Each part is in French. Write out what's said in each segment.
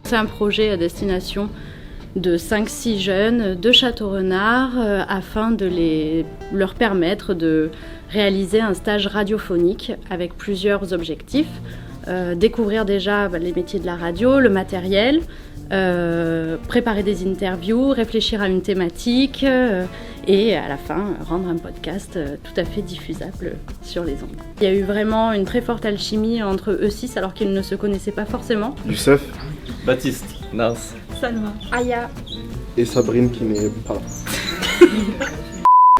C'est un projet à destination de 5-6 jeunes de Château-Renard afin de leur permettre de réaliser un stage radiophonique avec plusieurs objectifs. Découvrir déjà les métiers de la radio, le matériel, préparer des interviews, réfléchir à une thématique et à la fin rendre un podcast tout à fait diffusable sur les ondes. Il y a eu vraiment une très forte alchimie entre eux 6 alors qu'ils ne se connaissaient pas forcément. Youssef, Baptiste, Nars, Salma, Aya et Sabrine qui n'est pas là.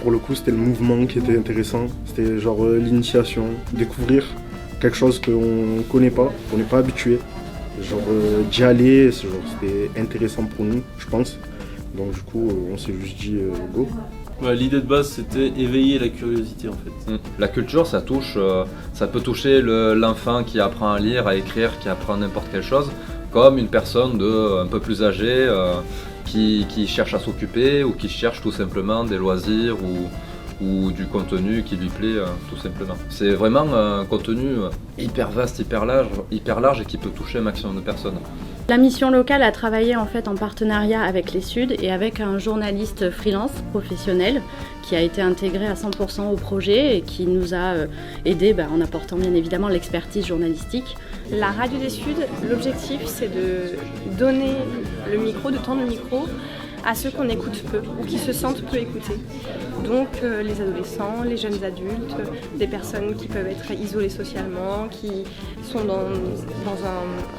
Pour le coup, c'était le mouvement qui était intéressant, c'était genre l'initiation, découvrir quelque chose qu'on connaît pas, qu'on n'est pas habitué. Genre d'y aller, c'était intéressant pour nous, je pense. Donc du coup, on s'est juste dit go. L'idée de base, c'était éveiller la curiosité en fait. La culture, ça peut toucher l'enfant qui apprend à lire, à écrire, qui apprend n'importe quelle chose, comme une personne un peu plus âgée qui cherche à s'occuper ou qui cherche tout simplement des loisirs ou du contenu qui lui plaît tout simplement. C'est vraiment un contenu hyper vaste, hyper large et qui peut toucher un maximum de personnes. La mission locale a travaillé en fait en partenariat avec les Suds et avec un journaliste freelance professionnel qui a été intégré à 100% au projet et qui nous a aidé en apportant bien évidemment l'expertise journalistique. La radio des Suds, l'objectif c'est de donner le micro, de tendre le micro à ceux qu'on écoute peu ou qui se sentent peu écoutés. Donc les adolescents, les jeunes adultes, des personnes qui peuvent être isolées socialement, qui sont dans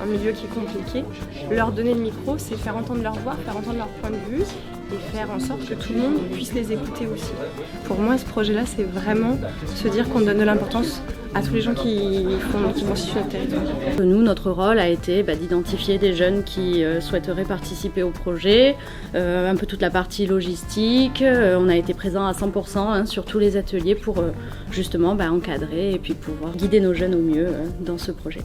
un milieu qui est compliqué. Leur donner le micro, c'est faire entendre leur voix, faire entendre leur point de vue et faire en sorte que tout le monde puisse les écouter aussi. Pour moi, ce projet-là, c'est vraiment se dire qu'on donne de l'importance à tous les gens qui constituent notre territoire. Nous, notre rôle a été d'identifier des jeunes qui souhaiteraient participer au projet, un peu toute la partie logistique. On a été présents à 100% sur tous les ateliers pour justement encadrer et puis pouvoir guider nos jeunes au mieux dans ce projet.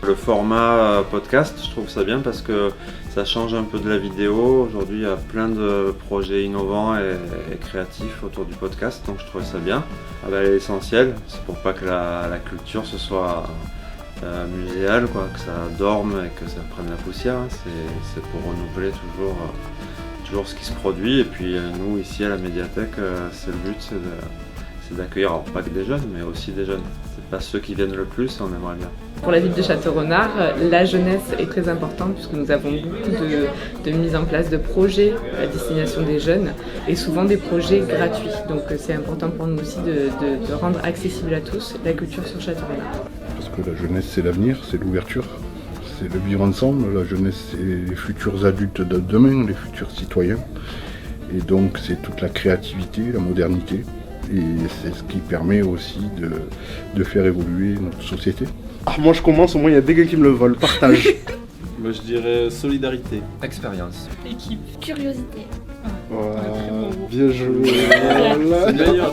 Le format podcast, je trouve ça bien parce que ça change un peu de la vidéo. Aujourd'hui, il y a plein de projets innovants et créatifs autour du podcast, donc je trouvais ça bien. L'essentiel, c'est pour pas que la culture ce soit muséale, que ça dorme et que ça prenne la poussière. C'est pour renouveler toujours ce qui se produit. Et puis nous, ici à la médiathèque, le but, c'est d'accueillir, alors pas que des jeunes, mais aussi des jeunes. C'est pas ceux qui viennent le plus, on aimerait bien. Pour la ville de Château-Renard, la jeunesse est très importante puisque nous avons beaucoup de mise en place de projets à destination des jeunes et souvent des projets gratuits. Donc c'est important pour nous aussi de rendre accessible à tous la culture sur Château-Renard. Parce que la jeunesse c'est l'avenir, c'est l'ouverture, c'est le vivre ensemble. La jeunesse c'est les futurs adultes de demain, les futurs citoyens. Et donc c'est toute la créativité, la modernité. Et c'est ce qui permet aussi de faire évoluer notre société. Moi je commence, au moins il y a des gars qui me le volent, partage. Moi je dirais solidarité. Expérience. équipe, curiosité. Bien joué. C'est meilleur.